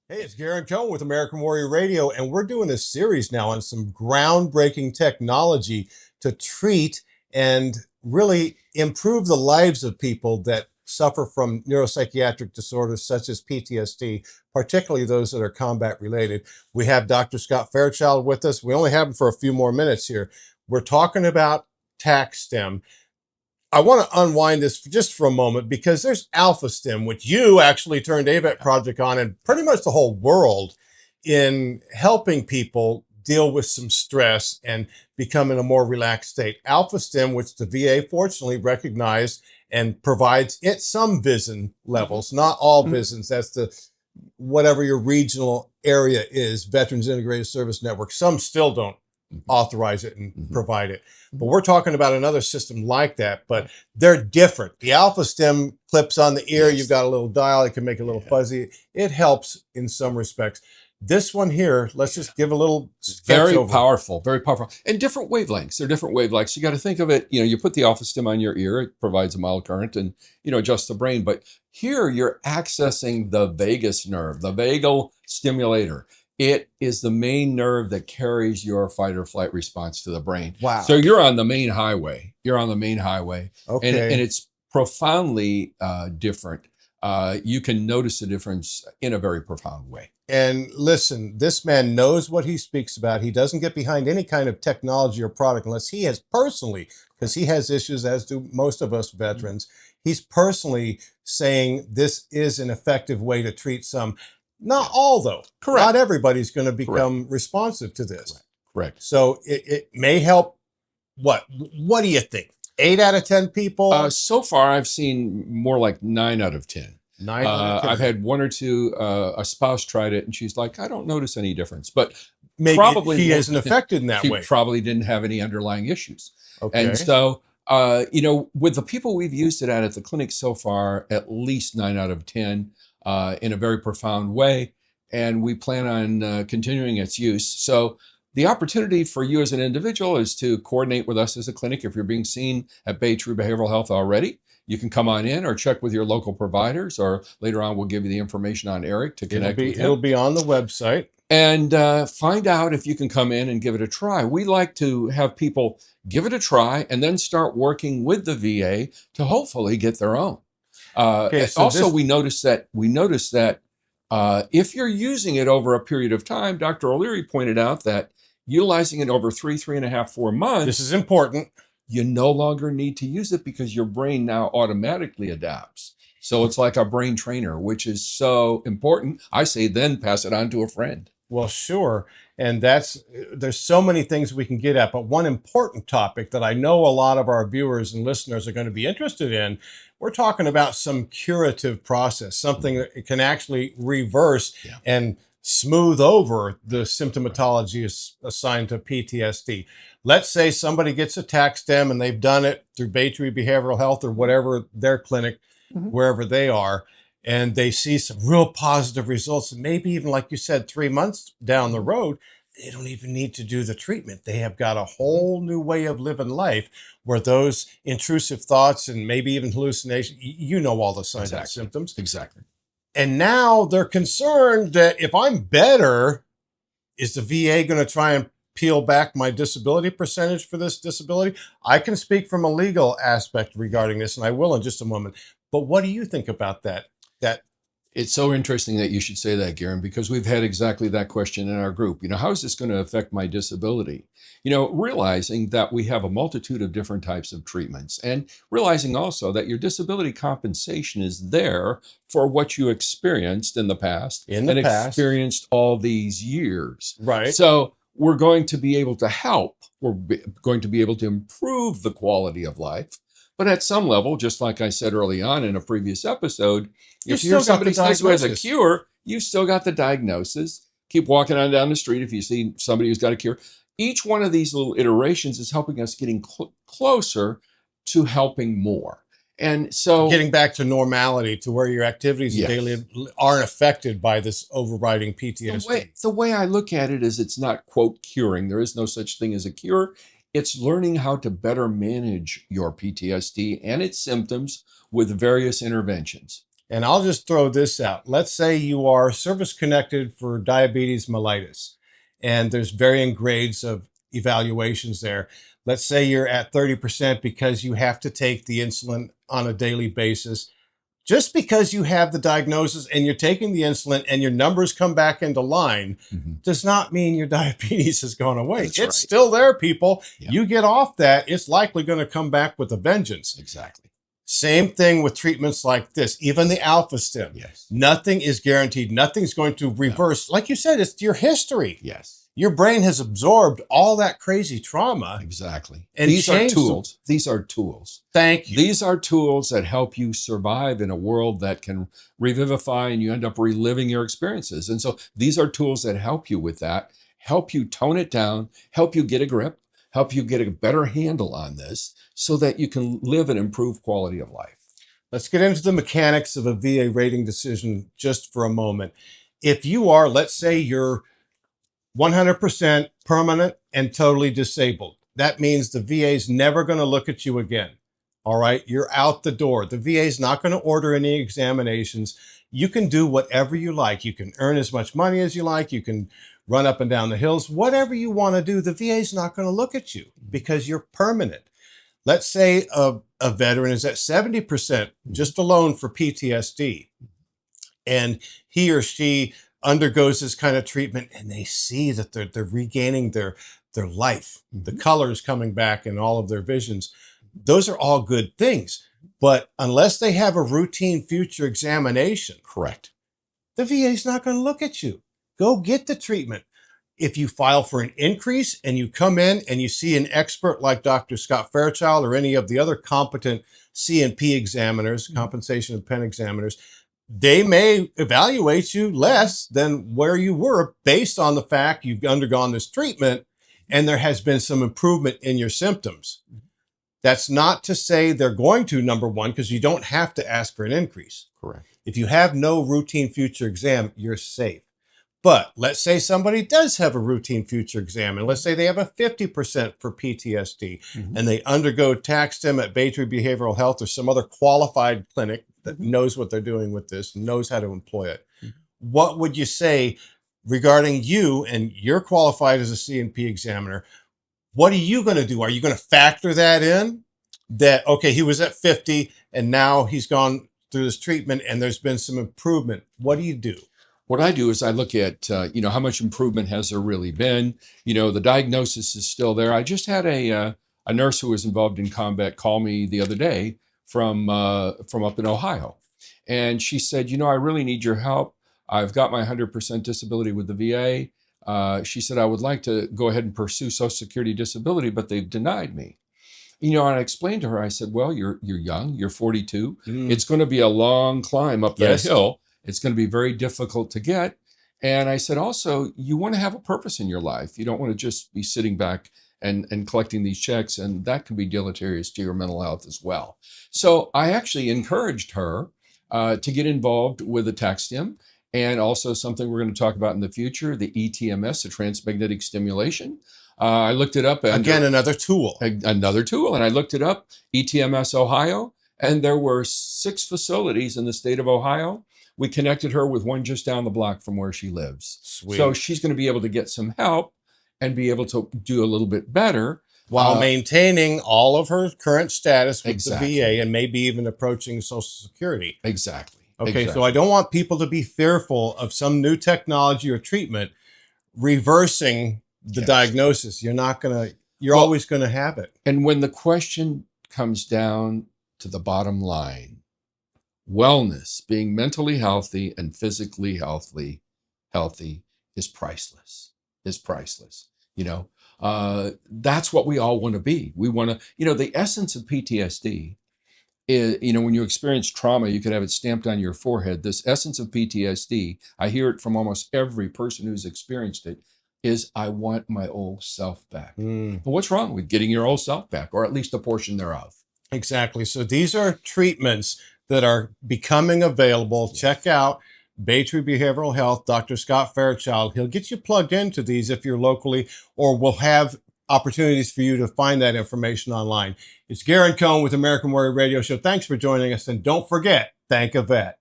Hey, it's Garen Cohen with American Warrior Radio, and we're doing a series now on some groundbreaking technology to treat and really improve the lives of people that suffer from neuropsychiatric disorders such as PTSD, particularly those that are combat related. We have Dr. Scott Fairchild with us. We only have him for a few more minutes here. We're talking about TAC-STIM. I want to unwind this just for a moment because there's Alpha STEM, which you actually turned AVET project on, and pretty much the whole world in helping people deal with some stress and become in a more relaxed state. Alpha STEM, which the VA fortunately recognized and provides it some VISN levels, not all VISNs. That's the whatever your regional area is, Veterans Integrated Service Network. Some still don't authorize it and provide it. But we're talking about another system like that, but they're different. The Alpha STEM clips on the ear. You've got a little dial. It can make it a little fuzzy. It helps in some respects. This one here, let's just give a little sketch Very over. powerful, very powerful. And different wavelengths. They're different wavelengths. You got to think of it, you put the Alpha STEM on your ear, it provides a mild current and, adjusts the brain. But here you're accessing the vagus nerve, the vagal stimulator. It is the main nerve that carries your fight or flight response to the brain. Wow. So you're on the main highway. Okay. And it's profoundly different. You can notice the difference in a very profound way. And listen, this man knows what he speaks about. He doesn't get behind any kind of technology or product unless he has personally, because he has issues, as do most of us veterans. He's personally saying this is an effective way to treat some. Not all, though. Correct. Not everybody's going to become responsive to this. Correct. So it may help. What do you think? 8 out of 10 people? So far, I've seen more like 9 out of 10. 9 out of 10. I've had one or two, a spouse tried it and she's like, I don't notice any difference. But Maybe probably he isn't affected in that she way. probably didn't have any underlying issues. Okay. And so, with the people we've used it at the clinic so far, at least 9 out of 10 in a very profound way. And we plan on continuing its use. So the opportunity for you as an individual is to coordinate with us as a clinic. If you're being seen at Bay True Behavioral Health already, you can come on in or check with your local providers, or later on we'll give you the information on Eric to connect with him. It'll be on the website. And find out if you can come in and give it a try. We like to have people give it a try and then start working with the VA to hopefully get their own. We noticed that if you're using it over a period of time, Dr. O'Leary pointed out that utilizing it over 3.5, 4 months. This is important. You no longer need to use it because your brain now automatically adapts. So it's like a brain trainer, which is so important. I say then pass it on to a friend. Well, sure. And there's so many things we can get at, but one important topic that I know a lot of our viewers and listeners are going to be interested in, we're talking about some curative process, something that can actually reverse and smooth over the symptomatology assigned to PTSD. Let's say somebody gets a TAC-STIM and they've done it through Bay Tree Behavioral Health or whatever their clinic, wherever they are, and they see some real positive results. And maybe even, like you said, 3 months down the road, they don't even need to do the treatment. They have got a whole new way of living life where those intrusive thoughts and maybe even hallucination, all the signs and symptoms. Exactly. And now they're concerned that if I'm better, is the VA going to try and peel back my disability percentage for this disability? I can speak from a legal aspect regarding this, and I will in just a moment. But what do you think about that? It's so interesting that you should say that, Garen, because we've had exactly that question in our group. How is this going to affect my disability? Realizing that we have a multitude of different types of treatments, and realizing also that your disability compensation is there for what you experienced in the past experienced all these years. Right. So we're going to be able to help. We're going to be able to improve the quality of life. But at some level, just like I said early on in a previous episode, if you're somebody who has a cure, you've still got the diagnosis. Keep walking on down the street if you see somebody who's got a cure. Each one of these little iterations is helping us getting closer to helping more. And so getting back to normality, to where your activities daily aren't affected by this overriding PTSD. The way I look at it is it's not, quote, curing. There is no such thing as a cure. It's learning how to better manage your PTSD and its symptoms with various interventions. And I'll just throw this out. Let's say you are service connected for diabetes mellitus, and there's varying grades of evaluations there. Let's say you're at 30% because you have to take the insulin on a daily basis. Just because you have the diagnosis and you're taking the insulin and your numbers come back into line does not mean your diabetes has gone away. That's It's right. still there, people. Yeah. You get off that, it's likely going to come back with a vengeance. Exactly. Same thing with treatments like this, even the alpha stim. Yes. Nothing is guaranteed. Nothing's going to reverse. Like you said, it's your history. Yes. Your brain has absorbed all that crazy trauma. Exactly. And These are changed tools. These are tools. Thank you. These are tools that help you survive in a world that can revivify, and you end up reliving your experiences. And so these are tools that help you with that, help you tone it down, help you get a grip, help you get a better handle on this so that you can live an improved quality of life. Let's get into the mechanics of a VA rating decision just for a moment. If you are, let's say you're 100% permanent and totally disabled, that means the VA is never going to look at you again. All right, you're out the door. The VA is not going to order any examinations. You can do whatever you like. You can earn as much money as you like. You can run up and down the hills. Whatever you want to do, the VA is not going to look at you because you're permanent. Let's say a veteran is at 70% just alone for PTSD, and he or she undergoes this kind of treatment, and they see that they're regaining their life. The colors coming back and all of their visions. Those are all good things. But unless they have a routine future examination, Correct. the VA is not going to look at you. Go get the treatment. If you file for an increase and you come in and you see an expert like Dr. Scott Fairchild or any of the other competent C&P examiners, compensation and pen examiners, they may evaluate you less than where you were based on the fact you've undergone this treatment and there has been some improvement in your symptoms. That's not to say they're going to, number one, because you don't have to ask for an increase. Correct. If you have no routine future exam, you're safe. But let's say somebody does have a routine future exam, and let's say they have a 50% for PTSD, and they undergo TAC-STIM at Baytree Behavioral Health or some other qualified clinic that knows what they're doing with this, knows how to employ it. What would you say regarding you, and you're qualified as a C&P examiner? What are you going to do? Are you going to factor that in? That, okay, he was at 50 and now he's gone through this treatment and there's been some improvement. What do you do? What I do is I look at, how much improvement has there really been? The diagnosis is still there. I just had a nurse who was involved in combat call me the other day from up in Ohio. And she said, I really need your help. I've got my 100% disability with the VA. She said, I would like to go ahead and pursue Social Security disability, but they've denied me. And I explained to her, I said, well, you're young, you're 42. It's going to be a long climb up that hill. It's going to be very difficult to get. And I said, also, you want to have a purpose in your life. You don't want to just be sitting back and collecting these checks, and that can be deleterious to your mental health as well. So I actually encouraged her to get involved with the TAC-STIM, and also something we're going to talk about in the future, the ETMS, the transmagnetic stimulation. I looked it up. Again, another tool. Another tool. And I looked it up, ETMS Ohio, and there were 6 facilities in the state of Ohio. We connected her with one just down the block from where she lives. Sweet. So she's going to be able to get some help and be able to do a little bit better. While maintaining all of her current status with Exactly. the VA and maybe even approaching Social Security. Exactly. Okay, so I don't want people to be fearful of some new technology or treatment reversing the diagnosis. You're always going to have it. And when the question comes down to the bottom line, wellness, being mentally healthy and physically healthy is priceless. That's what we all want to be. We want to, the essence of PTSD is, when you experience trauma, you could have it stamped on your forehead. This essence of PTSD, I hear it from almost every person who's experienced it, is I want my old self back. But what's wrong with getting your old self back, or at least a portion thereof? Exactly. So these are treatments that are becoming available. Check out Baytree Behavioral Health, Dr. Scott Fairchild. He'll get you plugged into these if you're locally, or we'll have opportunities for you to find that information online. It's Garen Cohn with American Warrior Radio Show. Thanks for joining us. And don't forget, thank a vet.